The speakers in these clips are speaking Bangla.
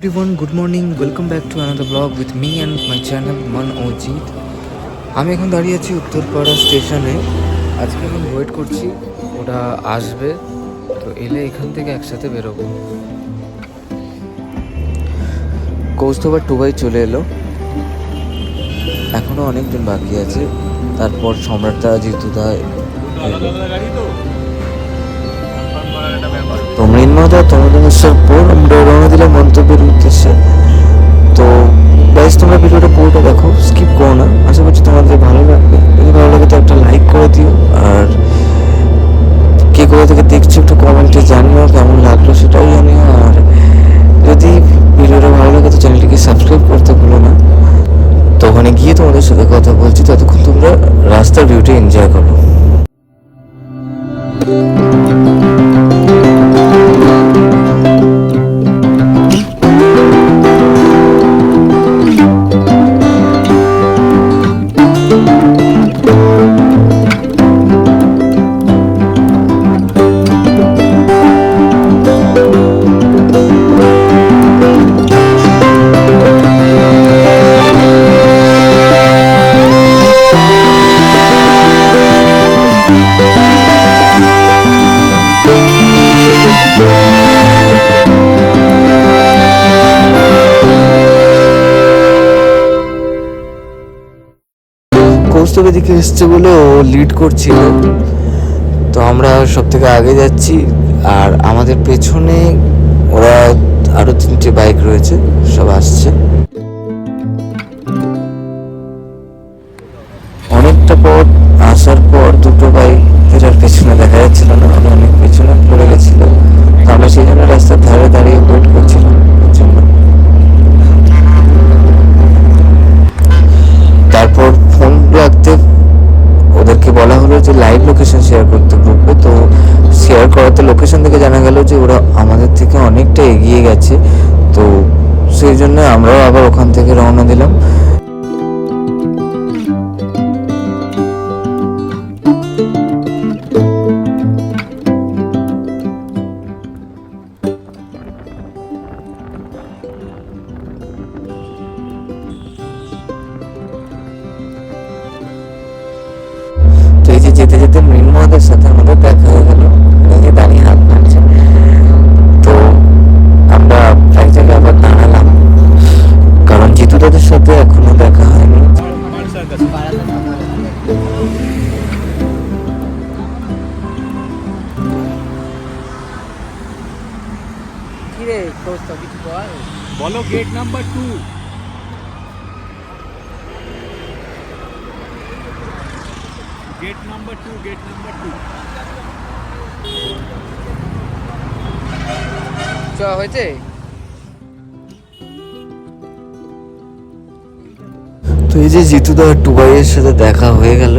Everyone, good morning. Welcome back to another vlog with me and my channel Man Ojit. আমি এখন দাঁড়িয়ে আছি উত্তরপাড়া স্টেশনে। আজকে আমি ওয়েট করছি ওরা আসবে, তো এলে এখান থেকে একসাথে বেরোবো। কৌস্তবা টুবাই চলে এলো, এখনো অনেকজন বাকি আছে। তারপর সম্রাটদা, জিতুদা তো মৃন্ময়দা তমোদমেশ্বরপুর আমরা রওনা দিলাম মন্তব্যের উদ্দেশ্যে। তো গাইস, তোমরা ভিডিওটা পুরোটা দেখো, স্কিপ করো না। আশা করছি তোমাদের ভালো লাগবে। যদি ভালো লাগে তো একটা লাইক করে দিও, আর কে কোথা থেকে দেখছো একটু কমেন্টে জানিও কেমন লাগলো, সেটাও জানিও। আর যদি ভিডিওটা ভালো লাগে তো চ্যানেলটিকে সাবস্ক্রাইব করতে ভুলো না। তো ওখানে গিয়ে তোমাদের সাথে কথা বলছি, ততক্ষণ তোমরা রাস্তার ভিউটা এনজয় করো। কৌস্তবের দিকে এসছে বলে ও লিড করছিল, তো আমরা সব থেকে আগে যাচ্ছি। আর আমাদের পেছনে ওরা আরো 3টে বাইক রয়েছে, সব আসছে। অনেকটা পর আসার পর দুটো বাইকের আর পেছনে দেখা যাচ্ছিল না, ওরা অনেক পেছনে পড়ে গেছিল। তো আমরা সেই জন্য রাস্তার ধারে দাঁড়িয়ে ওয়েট করছিলাম ওর জন্য। তারপর ফোন রাখতে ওদেরকে বলা হলো যে লাইভ লোকেশন শেয়ার করতে গ্রুপে। তো শেয়ার করাতে লোকেশন থেকে জানা গেল যে ওরা আমাদের থেকে অনেকটা এগিয়ে গেছে। তো সেই জন্য আমরাও আবার ওখান থেকে রওনা দিলাম। যেতে যেতে মৃন্ময়দের সাথে আমাদের দেখা হয়ে গেল, নিজে দাঁড়িয়ে হাত নাড়ছে। তো আমরা এক জায়গায় আবার দাঁড়ালাম, কারণ জিতুদাদের সাথে এখনো দেখা হয়নি। বলো gate number 2। Gate number 2, gate number 2 চ হয়েছে। তো এই যে জিতুদা আর টুবাইয়ের সাথে দেখা হয়ে গেল।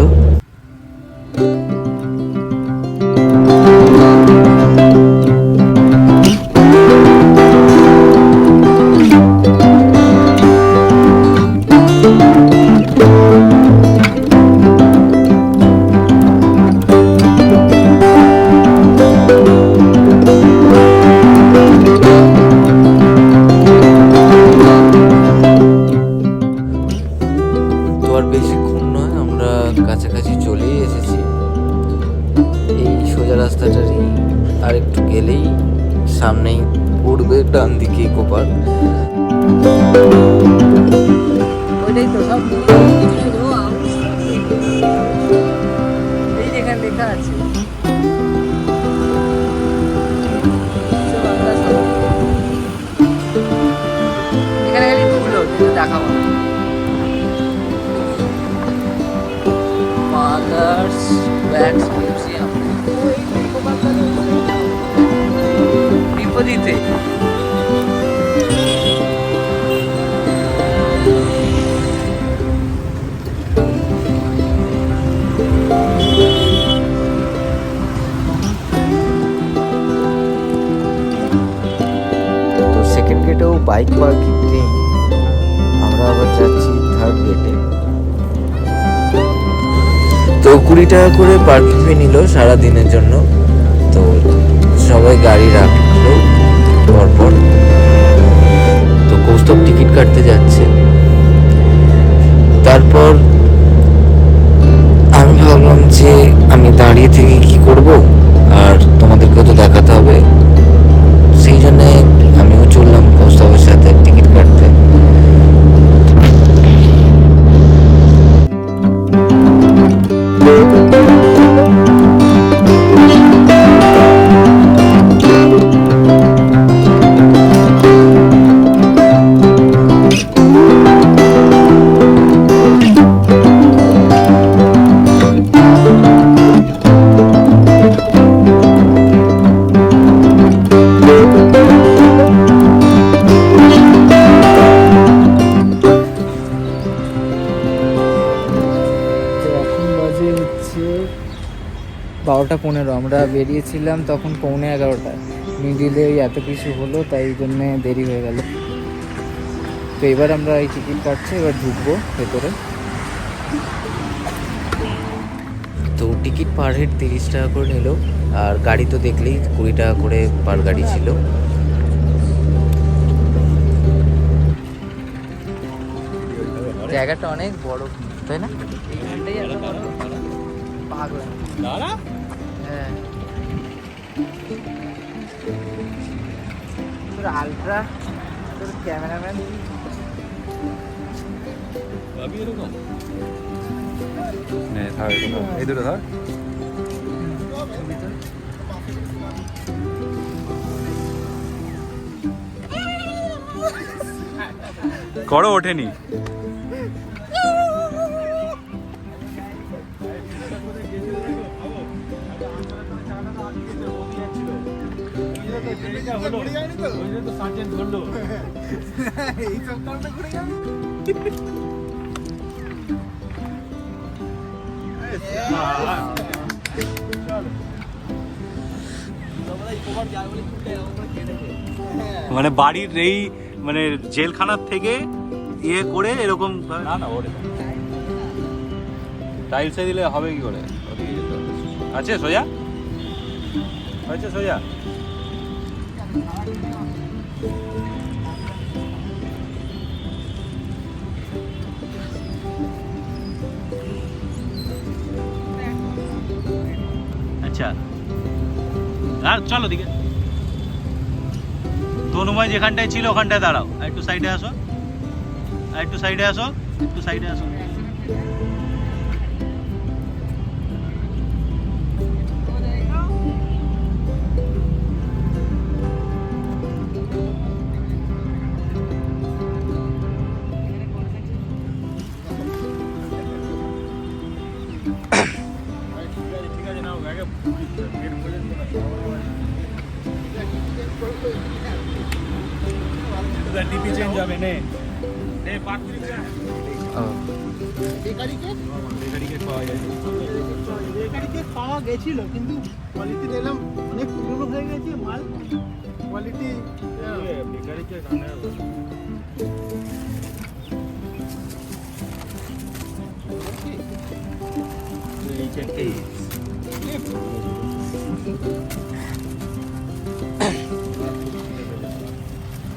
বেশিক্ষণ নয়, আমরা কাছাকাছি চলেই এসেছি। এই সোজা রাস্তাটারই আর একটু গেলেই সামনেই পড়বে ডান দিকে ইকো পার্ক। ওইটাই তো সব এই যেখানে লেখা আছে এখানে খালি তুলো দেখাবো। Mother's Wax Museum বিপরীতে। তো সেকেন্ড গেটেও বাইক পার্কিং নেই, আমরা আবার যাচ্ছি থার্ড গেটে। তো 20 টাকা করে পার্কিং ফি নিল সারাদিনের জন্য। তো সবাই গাড়ি রাখলো পরপর। কাটতে যাচ্ছে। তারপর আমি ভাবলাম যে আমি দাঁড়িয়ে থেকে কি করব, আর তোমাদেরকেও তো দেখাতে হবে, সেই জন্যে আমিও চললাম কৌস্তবের সাথে টিকিট কাটতে। তো এখন বাজে হচ্ছে 12:15। আমরা বেরিয়েছিলাম তখন 11:15। মিডিলে ওই এত কিছু হলো, তাই জন্যে দেরি হয়ে গেল। তো এবার আমরা এই টিকিট কাটছি, এবার ঢুকবো ভেতরে। তো টিকিট পার হেড 30 টাকা করে নিল, আর গাড়ি তো দেখলেই 20 টাকা করে পার গাড়ি ছিল। জায়গাটা অনেক বড়, তাই না? এইখানটাই এত বড়, পাগল। হ্যাঁ, তোর আলট্রা, তোর ক্যামেরাম্যান। এই দুটো ধর। করো ওঠেনি। মানে বাড়ির এই মানে জেলখানার থেকে ইয়ে করে এরকম না না ওরে টাইলসে দিলে হবে কি করে? ওদিকে যেতে হবে। আছে সোজা আছে সোজা। আচ্ছা আর চলো দিকে তনুময় যেখানটায় ছিল ওখানটায় দাঁড়াও, আর একটু সাইডে আসো, আর একটু সাইডে আসো, একটু সাইডে আসো। ডিপি চেঞ্জ হবে নে নে পাওয়া গেছিল, কিন্তু কোয়ালিটি দেখলাম অনেক পুরনো হয়ে গেছে মাল। কোয়ালিটি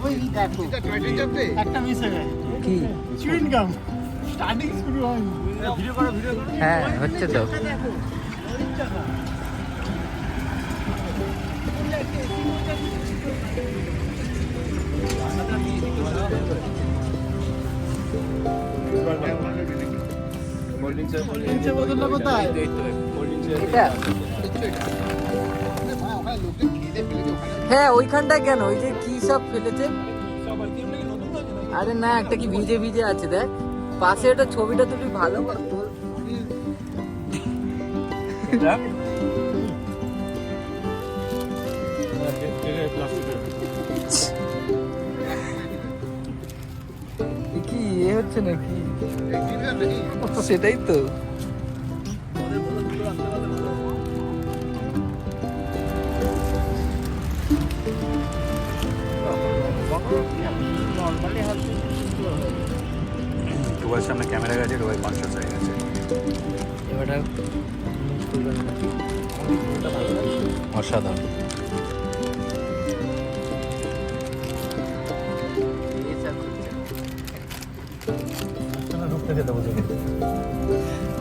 ওই দেখো একটা মিস হয়ে গেছে। কি? চুইং গাম স্টার্টিং শুরু হয়নি। ভিডিও করো ভিডিও করো। হ্যাঁ, হচ্ছে তো। দেখো ওইটা বদলটা কোথায়? এটা হ্যাঁ, ওইখানটা কেন? ওই যে কি সব ফেলেছে। আরে না, একটা কি ভিজে ভিজে আছে, দেখ পাশে। একটা ছবিটা তুলি ভালো করে তোল। কি এ হচ্ছে নাকি? সেটাই তো। ডোবার সামনে ক্যামেরা গেছে, ডোবাই কনসাস হয়ে গেছে। এবার অসাধারণ। খেতে বসে গেছে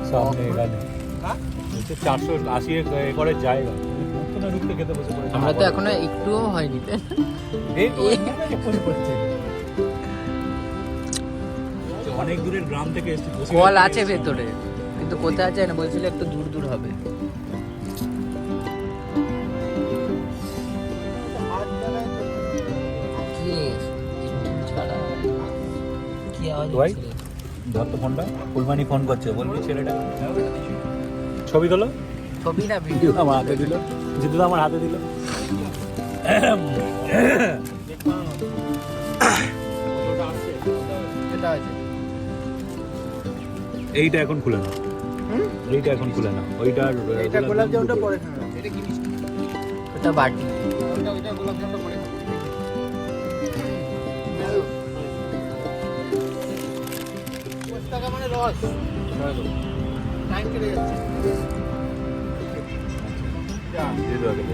সামনে এখানে। বলছে 480 একরের জায়গা, ঢুকতে না ঢুকতে খেতে বসে পড়েছে। আমরা তো এখনো একটুও হয়নি তাই না? এই তো ফোন করছে। অনেক দূরের গ্রাম থেকে এসেছি, কল আছে ভেতরে কিন্তু কোথায় আছে না বলছিল, একটু দূর দূর হবে। কি রে? ছাড়া কি আওয়াজ ভাই? হচ্ছে রে? ধর তো ফোনটা, ফুলমানি ফোন করছে, বলবি ছেলেটা ছবি তোলো। ছবি না ভিডিও। আমার হাতে দিল, জিতু আমার হাতে দিল। এটা আছে। এইটা এখন খুলে না, এইটা এখন খুলে না, ওইটার এটা গোলাপ জামুনটা পরে খাবে। এটা কি মিষ্টি? ওটা বাটি। ওইটা গোলাপ জামুনটা পরে খাবে। টাকা মানে রস। টাইম কেটে যাচ্ছে। জিতু আগে দে।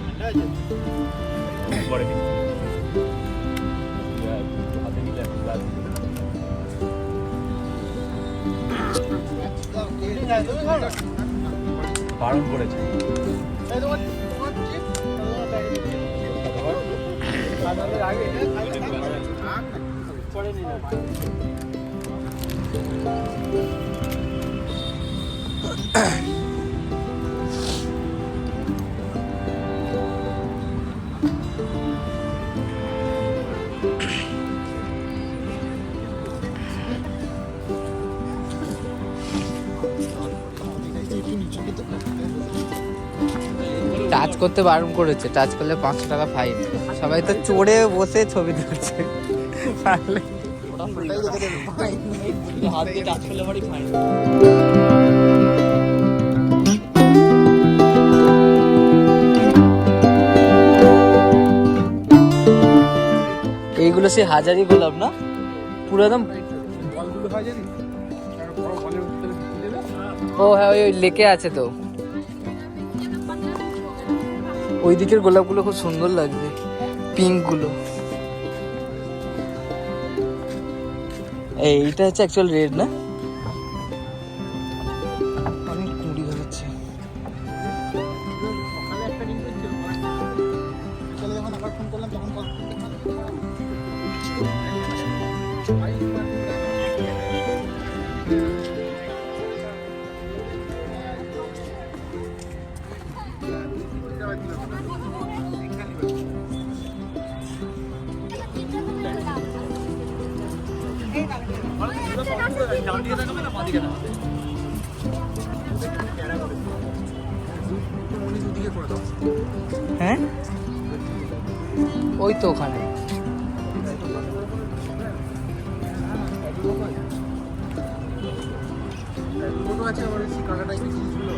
ঠান্ডা আছে? পরে দিই। হাতে নিলে গ্লাস দিই। তুমি খাও না? বারণ করেছে। এই তোমার চিপ, তোমার ব্যাগে দিয়ে দাও। খাওয়ার আগে পরে নিয়ে নাও। টাচ করতে বারণ করেছে, টাচ করলে 500 টাকা ফাইন। সবাই তো চড়ে বসে ছবি তুলছে। পারলে হাত দিয়ে টাচ করলে বাড়ি ফাইন। এইগুলো সে হাজারি গোলাপ না, পুরো একদম। বলগুলো হয় জানি বড় বলের ভিতরে তুলে দাও। ও হ্যাঁ, ওই লেকে আছে তো। ওই দিকের গোলাপগুলো খুব সুন্দর লাগছে, পিঙ্ক গুলো। এইটা হচ্ছে অ্যাকচুয়াল রেড না, অনেক কুড়ি হচ্ছে। সকালে একটা ডিম করছিল। বিকালে যখন আবার ফোন করলাম তখন কল হ্যাঁ ওই তো ওখানে। ছোট আছে আমার ওই কাকা টাইপের জিনিসগুলো।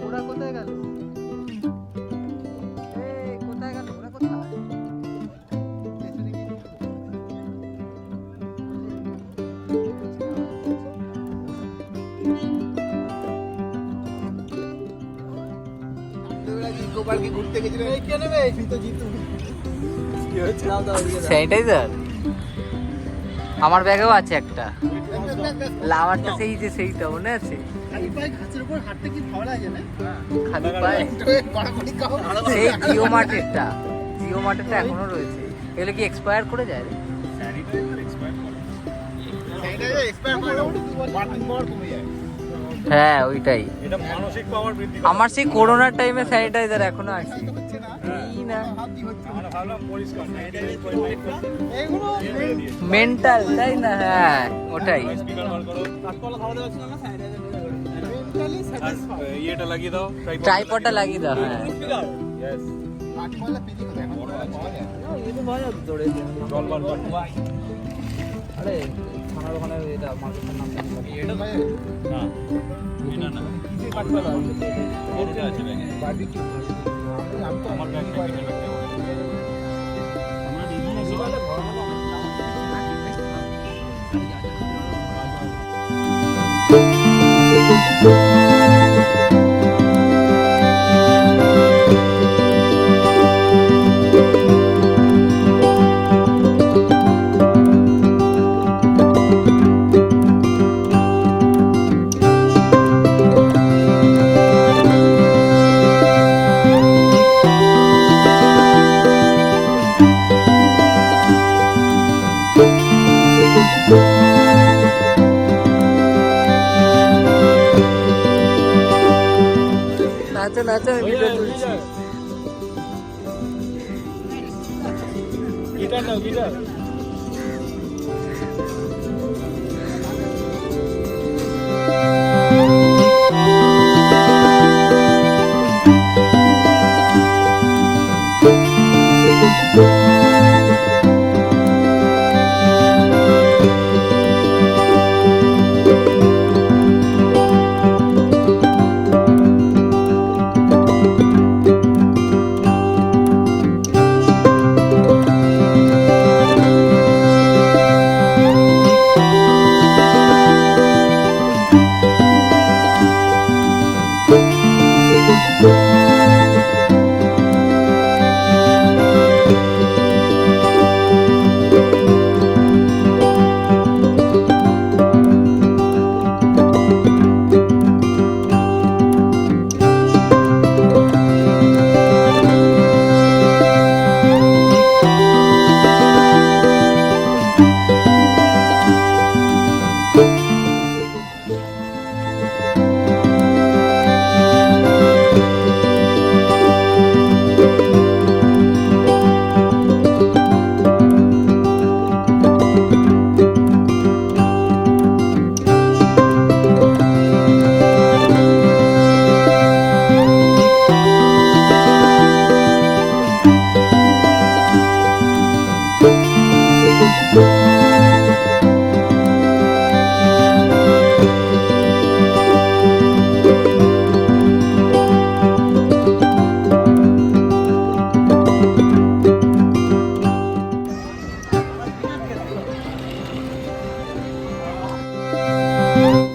ওরা কোথায় গেল? কোথায় গেল? ওরা কোথায়? পেছনে গিয়ে গোপালকে ঘুরতে গেছিলাম। এই কে নেবে? তো জিতু। কি হয়েছে? দাও দাও দিয়ে দাও। স্যানিটাইজার আমার ব্যাগেও আছে একটা, লাভারটা সেই যে সেইটা মনে আছে, খালি পায়ে ঘাসের উপর হাঁটতে কি ভালো লাগে না? খালি পায়ে। গড়াগড়ি খাও। সেই জিও মার্টেরটা, জিও মার্টেরটা এখনো রয়েছে। এগুলো কি এক্সপায়ার করে যায় রে? স্যানিটাইজার এক্সপায়ার করে মার্কিং পাওয়ার কমে যায়। হ্যাঁ ওইটাই। এটা মানসিক পাওয়ার বৃদ্ধি আমার সেই করোনার টাইমে স্যানিটাইজার এখনো আছে। হচ্ছে না এই না হাতি হচ্ছে আমরা ভাবলাম পরিষ্কার স্যানিটাইজার করে লাইট করতে এইগুলো মেন্টাল, তাই না? হ্যাঁ ওটাই। স্পিকার বার করো কাঠকলা খাওয়া যাচ্ছে না স্যানিটাইজার মেন্টালি আর স্যাটিসফাইড। ইয়েটা লাগিয়ে দাও ট্রাইপডটা লাগিয়ে দাও। হ্যাঁ ইয়েস কাঠকলা পিজি করে এখন পাওয়া যায় জল বার কর আরে থানার ওখানে এটা মার্কেটের নাম না এটা না ওটা আছে ব্যাগে বারবিকিউ আমি তো আমার ব্যাগটা কিনে রাখতে হবে নাচো নাচো, ভিডিও তুলছি। গিটার নাও গিটার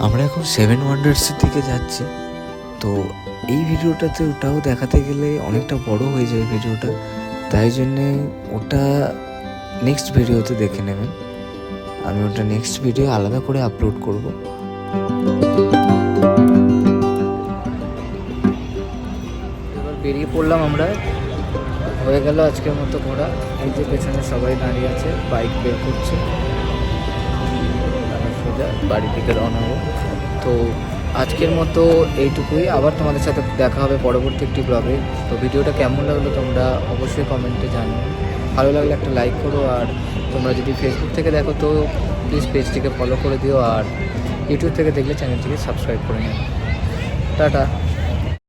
আমরা এখন 7 ওয়ান্ডার্সের দিকে যাচ্ছি। তো এই ভিডিওটাতে ওটাও দেখাতে গেলে অনেকটা বড় হয়ে যাবে ভিডিওটা, তাই জন্যে ওটা নেক্সট ভিডিওতে দেখে নেবেন। আমি ওটা নেক্সট ভিডিও আলাদা করে আপলোড করব। এবার বেরিয়ে পড়লাম আমরা। হয়ে গেল আজকের মতো ঘোরা। এই যে পেছনে সবাই দাঁড়িয়ে আছে, বাইক বের করছে। আমি সোজা বাড়ির দিকে রওনা হবো। তো আজকের মতো এইটুকুই। আবার তোমাদের সাথে দেখা হবে পরবর্তী একটি ব্লগে। তো ভিডিওটা কেমন লাগলো তোমরা অবশ্যই কমেন্টে জানিও। ভালো লাগলে একটা লাইক করো, আর তোমরা যদি ফেসবুক থেকে দেখো তো প্লিজ পেজটিকে ফলো করে দিও, আর ইউটিউব থেকে দেখলে চ্যানেলটিকে সাবস্ক্রাইব করে নিও। টাটা।